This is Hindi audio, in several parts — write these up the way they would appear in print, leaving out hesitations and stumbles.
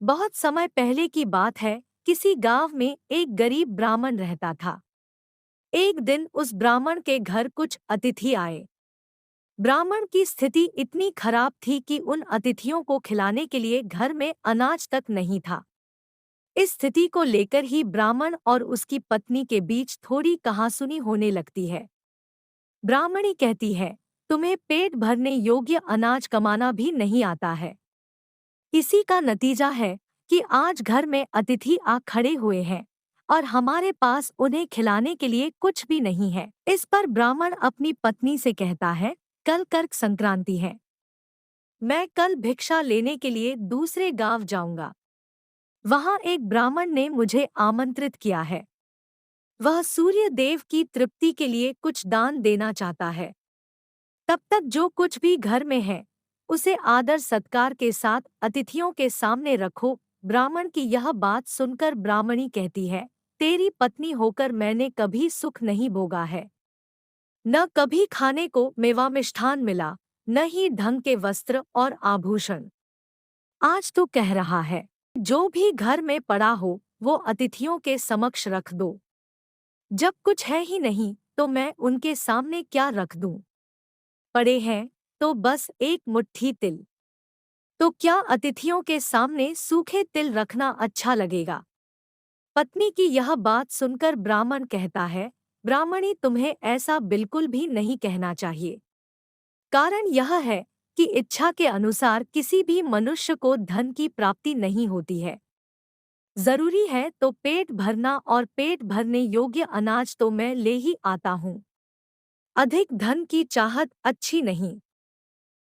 बहुत समय पहले की बात है। किसी गांव में एक गरीब ब्राह्मण रहता था। एक दिन उस ब्राह्मण के घर कुछ अतिथि आए। ब्राह्मण की स्थिति इतनी खराब थी कि उन अतिथियों को खिलाने के लिए घर में अनाज तक नहीं था। इस स्थिति को लेकर ही ब्राह्मण और उसकी पत्नी के बीच थोड़ी कहासुनी होने लगती है। ब्राह्मणी कहती है, तुम्हें पेट भरने योग्य अनाज कमाना भी नहीं आता है। इसी का नतीजा है कि आज घर में अतिथि आ खड़े हुए हैं और हमारे पास उन्हें खिलाने के लिए कुछ भी नहीं है। इस पर ब्राह्मण अपनी पत्नी से कहता है, कल कर्क संक्रांति है। मैं कल भिक्षा लेने के लिए दूसरे गांव जाऊंगा। वहां एक ब्राह्मण ने मुझे आमंत्रित किया है। वह सूर्य देव की तृप्ति के लिए कुछ दान देना चाहता है। तब तक जो कुछ भी घर में है उसे आदर सत्कार के साथ अतिथियों के सामने रखो। ब्राह्मण की यह बात सुनकर ब्राह्मणी कहती है, तेरी पत्नी होकर मैंने कभी सुख नहीं भोगा है। न कभी खाने को मेवा मिष्ठान मिला, न ही ढंग के वस्त्र और आभूषण। आज तो कह रहा है, जो भी घर में पड़ा हो वो अतिथियों के समक्ष रख दो। जब कुछ है ही नहीं तो मैं उनके सामने क्या रख दूं? पड़े हैं तो बस एक मुट्ठी तिल। तो क्या अतिथियों के सामने सूखे तिल रखना अच्छा लगेगा? पत्नी की यह बात सुनकर ब्राह्मण कहता है, ब्राह्मणी तुम्हें ऐसा बिल्कुल भी नहीं कहना चाहिए। कारण यह है कि इच्छा के अनुसार किसी भी मनुष्य को धन की प्राप्ति नहीं होती है। जरूरी है तो पेट भरना, और पेट भरने योग्य अनाज तो मैं ले ही आता हूँ। अधिक धन की चाहत अच्छी नहीं।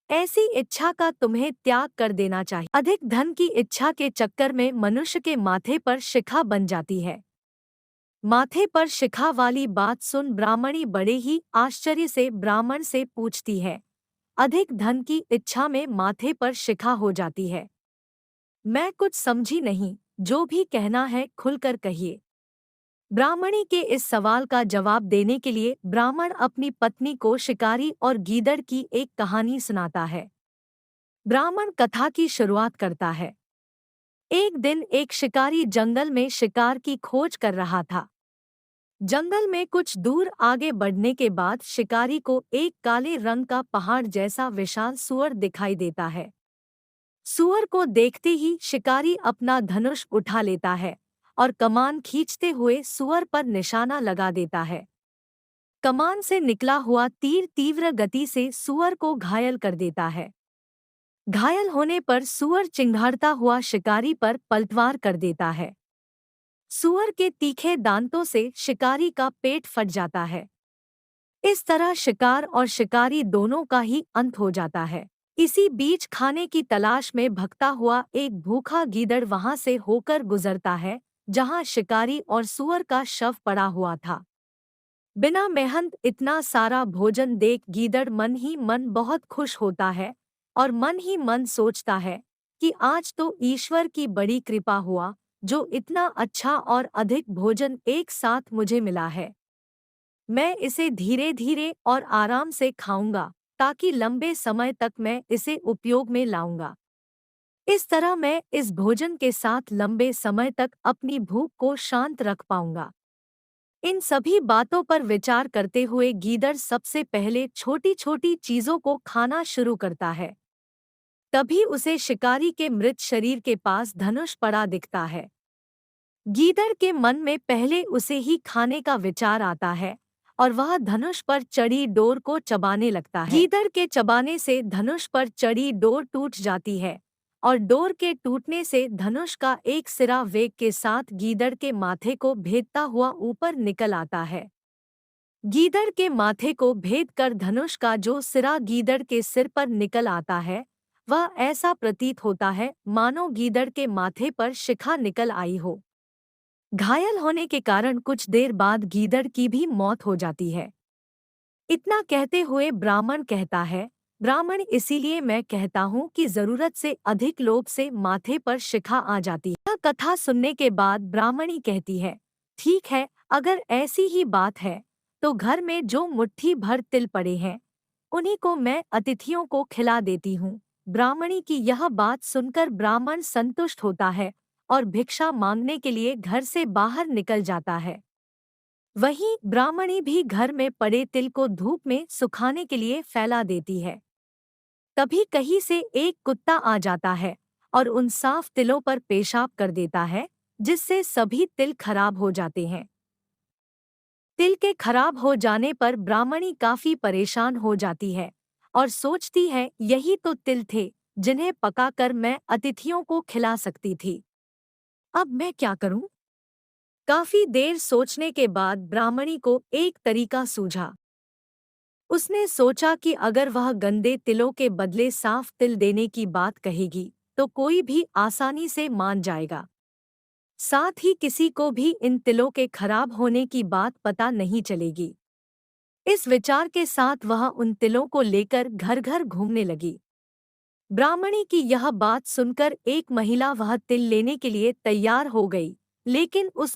ऐसी इच्छा का तुम्हें त्याग कर देना चाहिए। अधिक धन की इच्छा के चक्कर में मनुष्य के माथे पर शिखा बन जाती है। माथे पर शिखा वाली बात सुन ब्राह्मणी बड़े ही आश्चर्य से ब्राह्मण से पूछती है, अधिक धन की इच्छा में माथे पर शिखा हो जाती है? मैं कुछ समझी नहीं, जो भी कहना है खुलकर कहिए। ब्राह्मणी के इस सवाल का जवाब देने के लिए ब्राह्मण अपनी पत्नी को शिकारी और गीदड़ की एक कहानी सुनाता है। ब्राह्मण कथा की शुरुआत करता है। एक दिन एक शिकारी जंगल में शिकार की खोज कर रहा था। जंगल में कुछ दूर आगे बढ़ने के बाद शिकारी को एक काले रंग का पहाड़ जैसा विशाल सूअर दिखाई देता है। सूअर को देखते ही शिकारी अपना धनुष उठा लेता है और कमान खींचते हुए सूअर पर निशाना लगा देता है। कमान से निकला हुआ तीर तीव्र गति से सूअर को घायल कर देता है। घायल होने पर सूअर चिंघाड़ता हुआ शिकारी पर पलटवार कर देता है। सूअर के तीखे दांतों से शिकारी का पेट फट जाता है। इस तरह शिकार और शिकारी दोनों का ही अंत हो जाता है। इसी बीच खाने की तलाश में भगता हुआ एक भूखा गीदड़ वहां से होकर गुजरता है, जहां शिकारी और सूअर का शव पड़ा हुआ था। बिना मेहनत इतना सारा भोजन देख गीदड़ मन ही मन बहुत खुश होता है और मन ही मन सोचता है कि आज तो ईश्वर की बड़ी कृपा हुआ, जो इतना अच्छा और अधिक भोजन एक साथ मुझे मिला है। मैं इसे धीरे धीरे और आराम से खाऊंगा, ताकि लंबे समय तक मैं इसे उपयोग में लाऊंगा। इस तरह मैं इस भोजन के साथ लंबे समय तक अपनी भूख को शांत रख पाऊंगा। इन सभी बातों पर विचार करते हुए गीदड़ सबसे पहले छोटी छोटी चीजों को खाना शुरू करता है। तभी उसे शिकारी के मृत शरीर के पास धनुष पड़ा दिखता है। गीदड़ के मन में पहले उसे ही खाने का विचार आता है और वह धनुष पर चढ़ी डोर को चबाने लगता है। गीदड़ के चबाने से धनुष पर चढ़ी डोर टूट जाती है और डोर के टूटने से धनुष का एक सिरा वेग के साथ गीदड़ के माथे को भेदता हुआ ऊपर निकल आता है। गीदड़ के माथे को भेद कर धनुष का जो सिरा गीदड़ के सिर पर निकल आता है, वह ऐसा प्रतीत होता है मानो गीदड़ के माथे पर शिखा निकल आई हो। घायल होने के कारण कुछ देर बाद गीदड़ की भी मौत हो जाती है। इतना कहते हुए ब्राह्मण कहता है, ब्राह्मण इसीलिए मैं कहता हूँ कि जरूरत से अधिक लोभ से माथे पर शिखा आ जाती है। यह कथा सुनने के बाद ब्राह्मणी कहती है, ठीक है, अगर ऐसी ही बात है तो घर में जो मुट्ठी भर तिल पड़े हैं उन्हीं को मैं अतिथियों को खिला देती हूँ। ब्राह्मणी की यह बात सुनकर ब्राह्मण संतुष्ट होता है और भिक्षा मांगने के लिए घर से बाहर निकल जाता है। वहीं ब्राह्मणी भी घर में पड़े तिल को धूप में सुखाने के लिए फैला देती है। तभी कहीं से एक कुत्ता आ जाता है और उन साफ तिलों पर पेशाब कर देता है, जिससे सभी तिल खराब हो जाते हैं। तिल के खराब हो जाने पर ब्राह्मणी काफी परेशान हो जाती है और सोचती है यही तो तिल थे जिन्हें पकाकर मैं अतिथियों को खिला सकती थी। अब मैं क्या करूं? काफी देर सोचने के बाद ब्राह्मणी को एक तरीका सूझा। उसने सोचा कि अगर वह गंदे तिलों के बदले साफ तिल देने की बात कहेगी तो कोई भी आसानी से मान जाएगा। साथ ही किसी को भी इन तिलों के खराब होने की बात पता नहीं चलेगी। इस विचार के साथ वह उन तिलों को लेकर घर घर घूमने लगी। ब्राह्मणी की यह बात सुनकर एक महिला वह तिल लेने के लिए तैयार हो गई, लेकिन उस